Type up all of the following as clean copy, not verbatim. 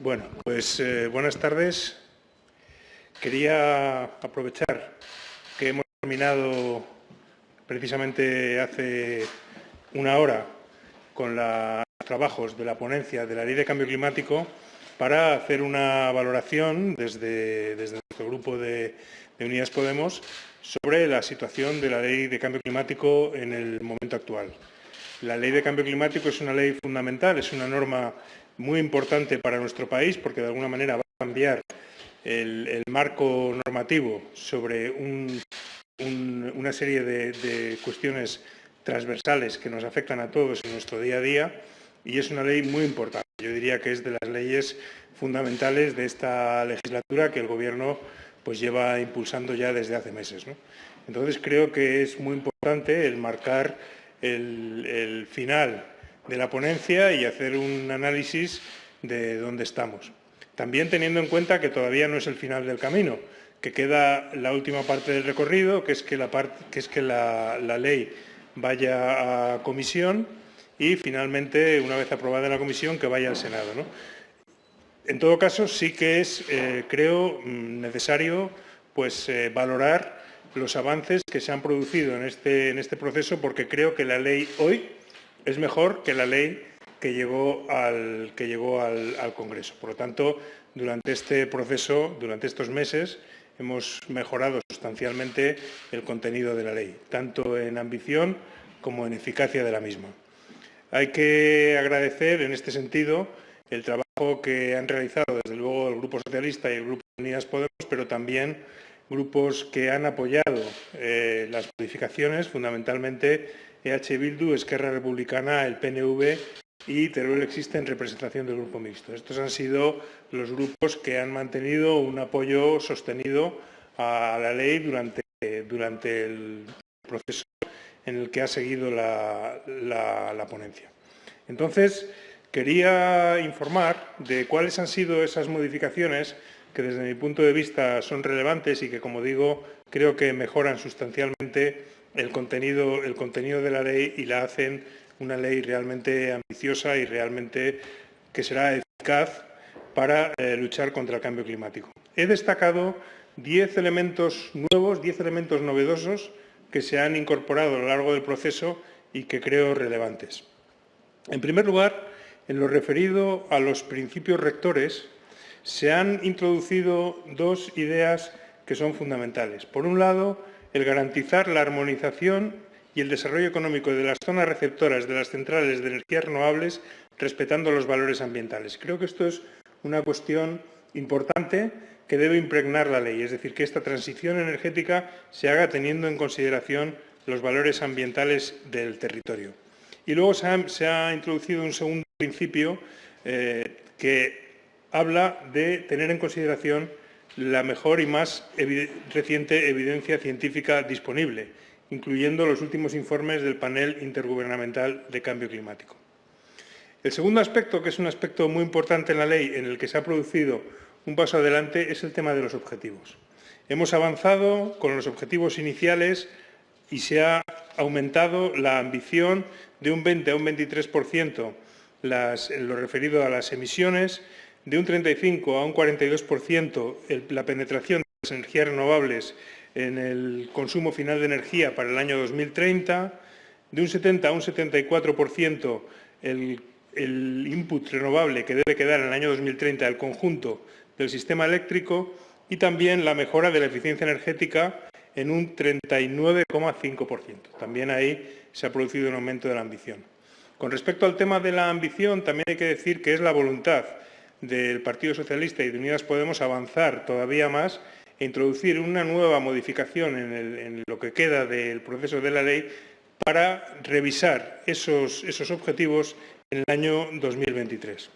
Bueno, pues buenas tardes. Quería aprovechar que hemos terminado precisamente hace una hora con los trabajos de la ponencia de la Ley de Cambio Climático para hacer una valoración desde nuestro grupo de Unidas Podemos sobre la situación de la Ley de Cambio Climático en el momento actual. La Ley de Cambio Climático es una ley fundamental, es una norma muy importante para nuestro país porque de alguna manera va a cambiar el marco normativo sobre una serie de cuestiones transversales que nos afectan a todos en nuestro día a día y es una ley muy importante. Yo diría que es de las leyes fundamentales de esta legislatura que el Gobierno pues lleva impulsando ya desde hace meses, ¿no? Entonces creo que es muy importante el marcar el final de la ponencia y hacer un análisis de dónde estamos. También teniendo en cuenta que todavía no es el final del camino, que queda la última parte del recorrido, que es que la ley vaya a comisión y finalmente, una vez aprobada en la comisión, que vaya al Senado, ¿no? En todo caso, sí que es, creo, necesario pues, valorar los avances que se han producido en este proceso, porque creo que la ley hoy es mejor que la ley que llegó al Congreso. Por lo tanto, durante este proceso, durante estos meses, hemos mejorado sustancialmente el contenido de la ley, tanto en ambición como en eficacia de la misma. Hay que agradecer, en este sentido, el trabajo que han realizado, desde luego, el Grupo Socialista y el Grupo Unidas Podemos, pero también grupos que han apoyado las modificaciones, fundamentalmente EH Bildu, Esquerra Republicana, el PNV y Teruel Existe en representación del Grupo Mixto. Estos han sido los grupos que han mantenido un apoyo sostenido a la ley durante el proceso en el que ha seguido la ponencia. Entonces, quería informar de cuáles han sido esas modificaciones que desde mi punto de vista son relevantes y que, como digo, creo que mejoran sustancialmente el contenido de la ley y la hacen una ley realmente ambiciosa y realmente que será eficaz para luchar contra el cambio climático. He destacado 10 elementos nuevos, 10 elementos novedosos que se han incorporado a lo largo del proceso y que creo relevantes. En primer lugar, en lo referido a los principios rectores, se han introducido dos ideas que son fundamentales. Por un lado, el garantizar la armonización y el desarrollo económico de las zonas receptoras de las centrales de energías renovables, respetando los valores ambientales. Creo que esto es una cuestión importante que debe impregnar la ley, es decir, que esta transición energética se haga teniendo en consideración los valores ambientales del territorio. Y luego se ha introducido un segundo principio que habla de tener en consideración la mejor y más reciente evidencia científica disponible, incluyendo los últimos informes del Panel Intergubernamental de Cambio Climático. El segundo aspecto, que es un aspecto muy importante en la ley, en el que se ha producido un paso adelante, es el tema de los objetivos. Hemos avanzado con los objetivos iniciales y se ha aumentado la ambición de un 20 a un 23% en lo referido a las emisiones, de un 35 a un 42% la penetración de las energías renovables en el consumo final de energía para el año 2030, de un 70 a un 74% el input renovable que debe quedar en el año 2030 al conjunto del sistema eléctrico y también la mejora de la eficiencia energética en un 39,5%. También ahí se ha producido un aumento de la ambición. Con respecto al tema de la ambición, también hay que decir que es la voluntad del Partido Socialista y de Unidas Podemos avanzar todavía más e introducir una nueva modificación en lo que queda del proceso de la ley para revisar esos objetivos en el año 2023.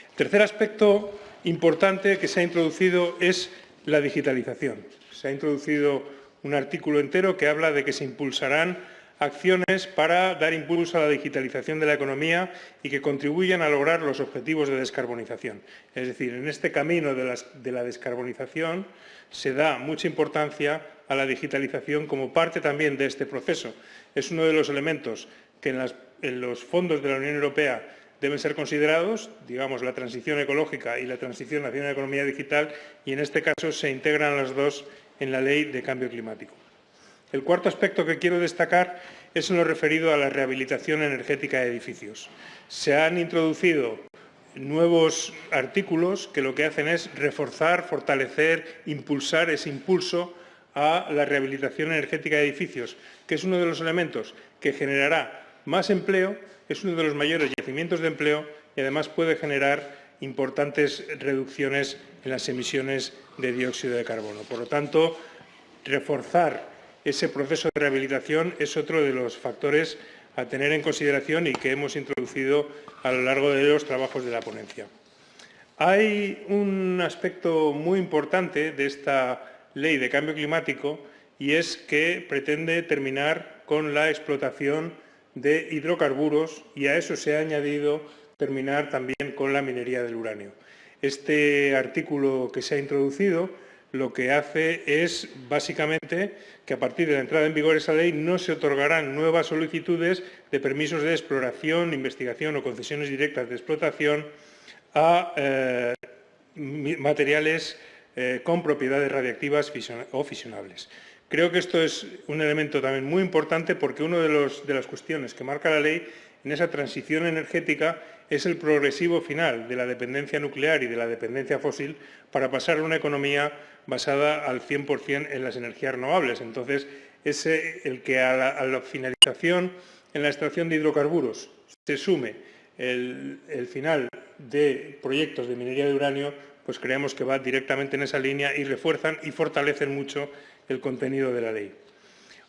El tercer aspecto importante que se ha introducido es la digitalización. Se ha introducido un artículo entero que habla de que se impulsarán acciones para dar impulso a la digitalización de la economía y que contribuyan a lograr los objetivos de descarbonización. Es decir, en este camino de la descarbonización se da mucha importancia a la digitalización como parte también de este proceso. Es uno de los elementos que en los fondos de la Unión Europea deben ser considerados, digamos, la transición ecológica y la transición hacia una economía digital, y en este caso se integran las dos en la Ley de Cambio Climático. El cuarto aspecto que quiero destacar es en lo referido a la rehabilitación energética de edificios. Se han introducido nuevos artículos que lo que hacen es reforzar, fortalecer, impulsar ese impulso a la rehabilitación energética de edificios, que es uno de los elementos que generará más empleo, es uno de los mayores yacimientos de empleo y además puede generar importantes reducciones en las emisiones de dióxido de carbono. Por lo tanto, reforzar ese proceso de rehabilitación es otro de los factores a tener en consideración y que hemos introducido a lo largo de los trabajos de la ponencia. Hay un aspecto muy importante de esta Ley de Cambio Climático y es que pretende terminar con la explotación de hidrocarburos y a eso se ha añadido terminar también con la minería del uranio. Este artículo que se ha introducido lo que hace es, básicamente, que a partir de la entrada en vigor de esa ley no se otorgarán nuevas solicitudes de permisos de exploración, investigación o concesiones directas de explotación a materiales con propiedades radiactivas o fisionables. Creo que esto es un elemento también muy importante porque una de las cuestiones que marca la ley en esa transición energética es el progresivo final de la dependencia nuclear y de la dependencia fósil para pasar a una economía basada al 100% en las energías renovables. Entonces, es el que a la finalización en la extracción de hidrocarburos se sume el final de proyectos de minería de uranio, pues creemos que va directamente en esa línea y refuerzan y fortalecen mucho el contenido de la ley.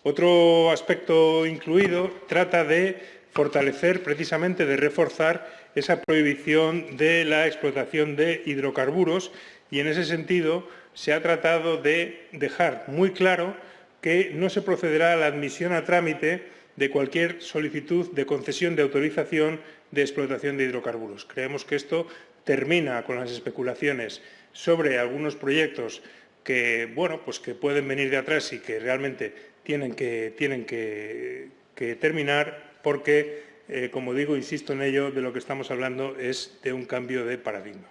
Otro aspecto incluido trata de fortalecer, precisamente de reforzar esa prohibición de la explotación de hidrocarburos y en ese sentido se ha tratado de dejar muy claro que no se procederá a la admisión a trámite de cualquier solicitud de concesión de autorización de explotación de hidrocarburos. Creemos que esto termina con las especulaciones sobre algunos proyectos que, bueno, pues que pueden venir de atrás y que realmente tienen que terminar porque, como digo, insisto en ello, de lo que estamos hablando es de un cambio de paradigma.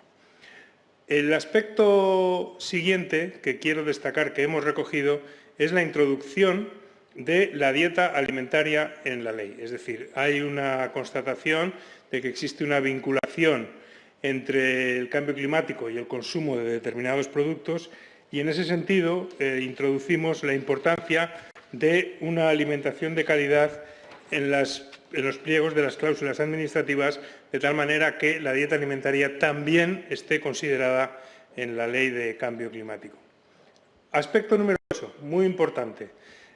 El aspecto siguiente que quiero destacar que hemos recogido es la introducción de la dieta alimentaria en la ley. Es decir, hay una constatación de que existe una vinculación entre el cambio climático y el consumo de determinados productos y en ese sentido introducimos la importancia de una alimentación de calidad en los pliegos de las cláusulas administrativas, de tal manera que la dieta alimentaria también esté considerada en la Ley de Cambio Climático. Aspecto número 8, muy importante,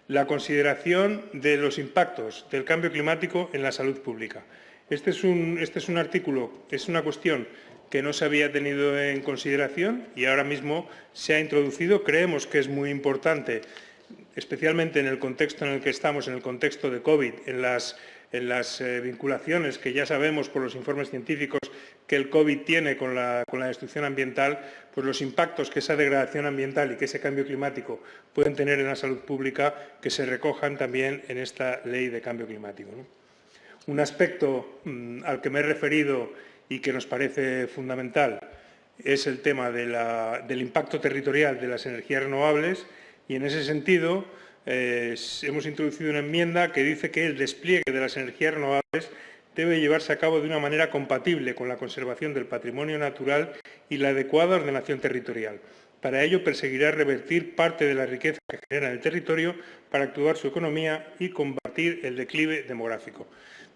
la consideración de los impactos del cambio climático en la salud pública. Este es un artículo, es una cuestión que no se había tenido en consideración y ahora mismo se ha introducido. Creemos que es muy importante, especialmente en el contexto en el que estamos, en el contexto de COVID, en las vinculaciones que ya sabemos por los informes científicos que el COVID tiene con la destrucción ambiental, pues los impactos que esa degradación ambiental y que ese cambio climático pueden tener en la salud pública, que se recojan también en esta Ley de Cambio Climático, ¿no? Un aspecto al que me he referido y que nos parece fundamental es el tema del impacto territorial de las energías renovables y, en ese sentido, hemos introducido una enmienda que dice que el despliegue de las energías renovables debe llevarse a cabo de una manera compatible con la conservación del patrimonio natural y la adecuada ordenación territorial. Para ello, perseguirá revertir parte de la riqueza que genera en el territorio para actuar su economía y combatir el declive demográfico.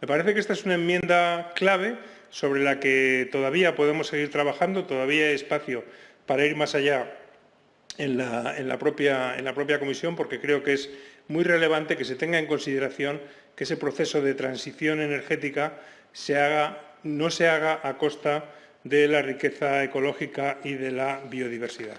Me parece que esta es una enmienda clave sobre la que todavía podemos seguir trabajando, todavía hay espacio para ir más allá en la propia comisión, porque creo que es muy relevante que se tenga en consideración que ese proceso de transición energética no se haga a costa de la riqueza ecológica y de la biodiversidad.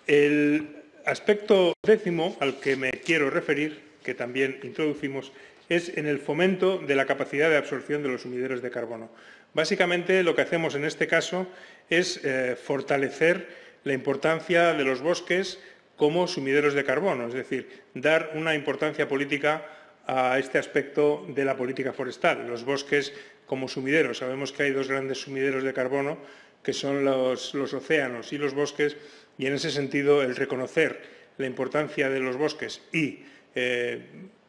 El aspecto 10º al que me quiero referir, que también introducimos, es en el fomento de la capacidad de absorción de los sumideros de carbono. Básicamente, lo que hacemos en este caso es fortalecer la importancia de los bosques como sumideros de carbono, es decir, dar una importancia política a este aspecto de la política forestal. Los bosques como sumideros. Sabemos que hay dos grandes sumideros de carbono, que son los océanos y los bosques, y en ese sentido el reconocer la importancia de los bosques y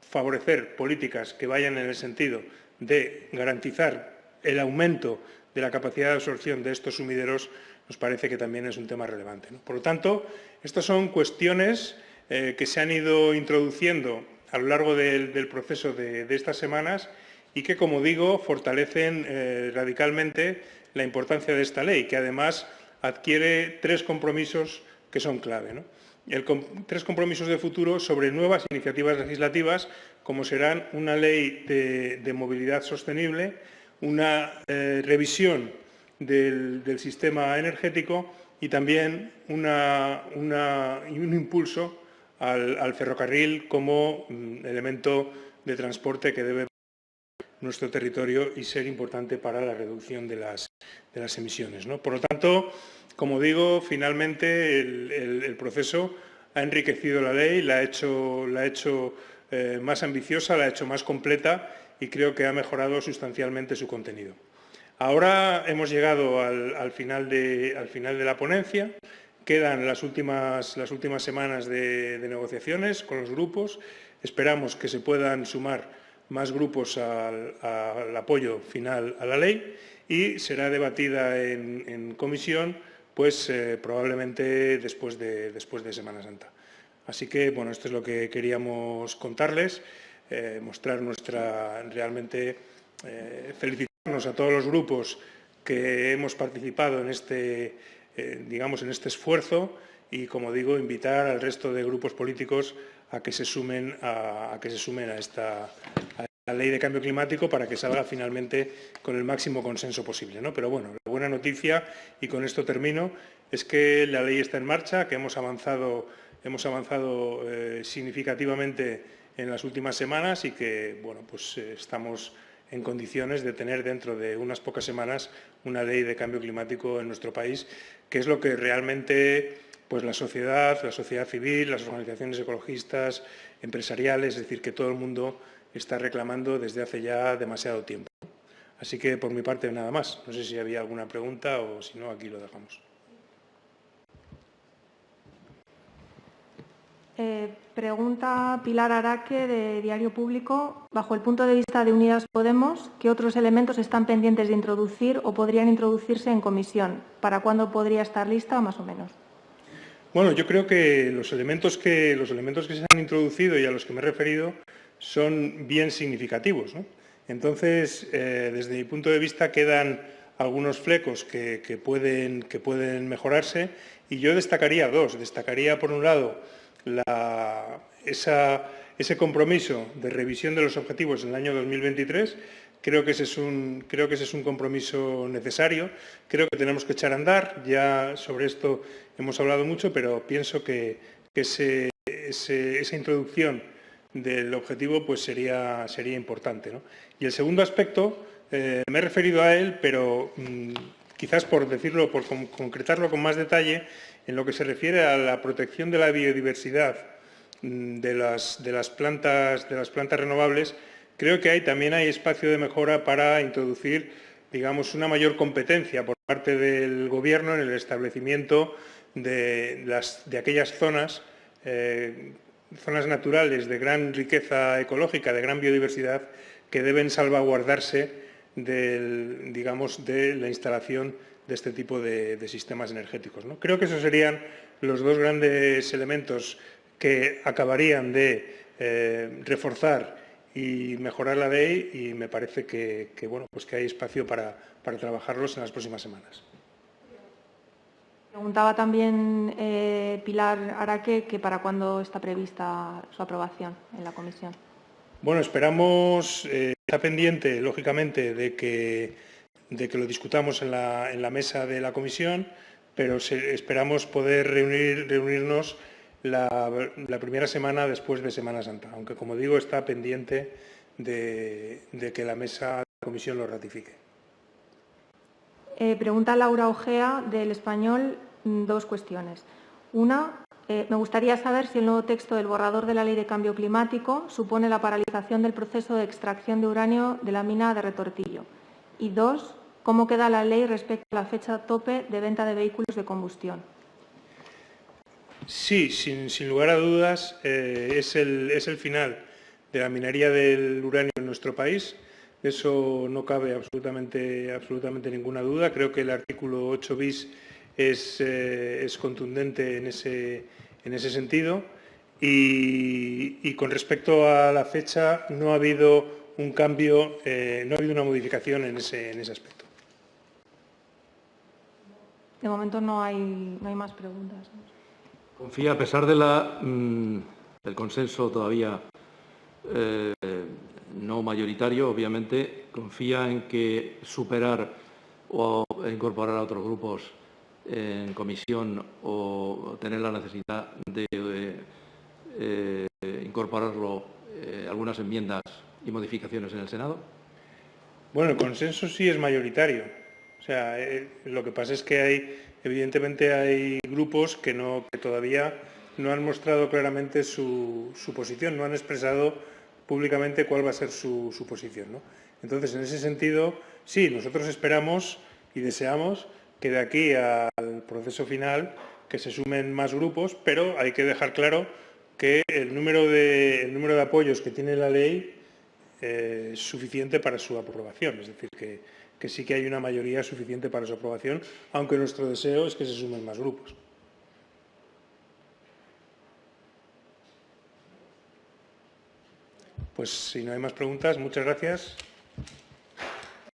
favorecer políticas que vayan en el sentido de garantizar el aumento de la capacidad de absorción de estos sumideros nos parece que también es un tema relevante, ¿no? Por lo tanto, estas son cuestiones que se han ido introduciendo a lo largo del proceso de estas semanas y que, como digo, fortalecen radicalmente la importancia de esta ley, que además adquiere tres compromisos que son clave, ¿no? Tres compromisos de futuro sobre nuevas iniciativas legislativas, como serán una ley de movilidad sostenible, una revisión del sistema energético y también un impulso al ferrocarril como elemento de transporte que debe nuestro territorio y ser importante para la reducción de las emisiones, ¿no? Por lo tanto, como digo, finalmente el proceso ha enriquecido la ley, la ha hecho más ambiciosa, la ha hecho más completa y creo que ha mejorado sustancialmente su contenido. Ahora hemos llegado al final de la ponencia. Quedan las últimas semanas de negociaciones con los grupos. Esperamos que se puedan sumar más grupos al apoyo final a la ley y será debatida en comisión, pues probablemente después de Semana Santa. Así que, bueno, esto es lo que queríamos contarles, mostrar realmente felicitarnos a todos los grupos que hemos participado en este esfuerzo y, como digo, invitar al resto de grupos políticos a que se sumen a esta ley de cambio climático para que salga finalmente con el máximo consenso posible, ¿no? Pero bueno, la buena noticia, y con esto termino, es que la ley está en marcha, que hemos avanzado significativamente en las últimas semanas y que, bueno, pues estamos en condiciones de tener dentro de unas pocas semanas una ley de cambio climático en nuestro país, que es lo que realmente pues la sociedad civil, las organizaciones ecologistas, empresariales, es decir, que todo el mundo está reclamando desde hace ya demasiado tiempo. Así que, por mi parte, nada más. No sé si había alguna pregunta o, si no, aquí lo dejamos. Pregunta Pilar Araque, de Diario Público. Bajo el punto de vista de Unidas Podemos, ¿qué otros elementos están pendientes de introducir o podrían introducirse en comisión? ¿Para cuándo podría estar lista, más o menos? Bueno, yo creo que los elementos que se han introducido y a los que me he referido son bien significativos, ¿no? Entonces, desde mi punto de vista, quedan algunos flecos que pueden mejorarse y yo destacaría dos. Destacaría, por un lado, ese compromiso de revisión de los objetivos en el año 2023. Creo que ese es un compromiso necesario. Creo que tenemos que echar a andar. Ya sobre esto hemos hablado mucho, pero pienso que esa introducción del objetivo pues sería importante, ¿no? Y el segundo aspecto, me he referido a él, pero quizás por concretarlo con más detalle, en lo que se refiere a la protección de la biodiversidad de las plantas renovables, creo que también hay espacio de mejora para introducir, digamos, una mayor competencia por parte del Gobierno en el establecimiento de aquellas zonas naturales de gran riqueza ecológica, de gran biodiversidad, que deben salvaguardarse de la instalación de este tipo de sistemas energéticos, ¿no? Creo que esos serían los dos grandes elementos que acabarían de reforzar y mejorar la ley, y me parece que hay espacio para trabajarlos en las próximas semanas. Preguntaba también Pilar Araque que para cuándo está prevista su aprobación en la comisión. Bueno, esperamos, está pendiente, lógicamente, de que lo discutamos en la mesa de la comisión, pero esperamos poder reunirnos la primera semana después de Semana Santa, aunque, como digo, está pendiente de que la mesa de la comisión lo ratifique. Pregunta Laura Ojea, del Español, dos cuestiones. Una, me gustaría saber si el nuevo texto del borrador de la Ley de Cambio Climático supone la paralización del proceso de extracción de uranio de la mina de Retortillo. Y 2, ¿cómo queda la ley respecto a la fecha tope de venta de vehículos de combustión? Sí, sin lugar a dudas, es el final de la minería del uranio en nuestro país. De eso no cabe absolutamente ninguna duda. Creo que el artículo 8 bis es contundente en ese sentido. Y con respecto a la fecha, no ha habido un cambio, no ha habido una modificación en ese aspecto. De momento no hay más preguntas. Confía, a pesar de del consenso todavía no mayoritario, obviamente, confía en que superar o incorporar a otros grupos en comisión o tener la necesidad de incorporarlo algunas enmiendas y modificaciones en el Senado. Bueno, el consenso sí es mayoritario. O sea, lo que pasa es que evidentemente hay grupos que todavía no han mostrado claramente su posición, no han expresado públicamente cuál va a ser su posición, ¿no? Entonces, en ese sentido, sí, nosotros esperamos y deseamos que de aquí al proceso final que se sumen más grupos, pero hay que dejar claro que el número de apoyos que tiene la ley es suficiente para su aprobación. Es decir, que sí que hay una mayoría suficiente para su aprobación, aunque nuestro deseo es que se sumen más grupos. Pues si no hay más preguntas, muchas gracias.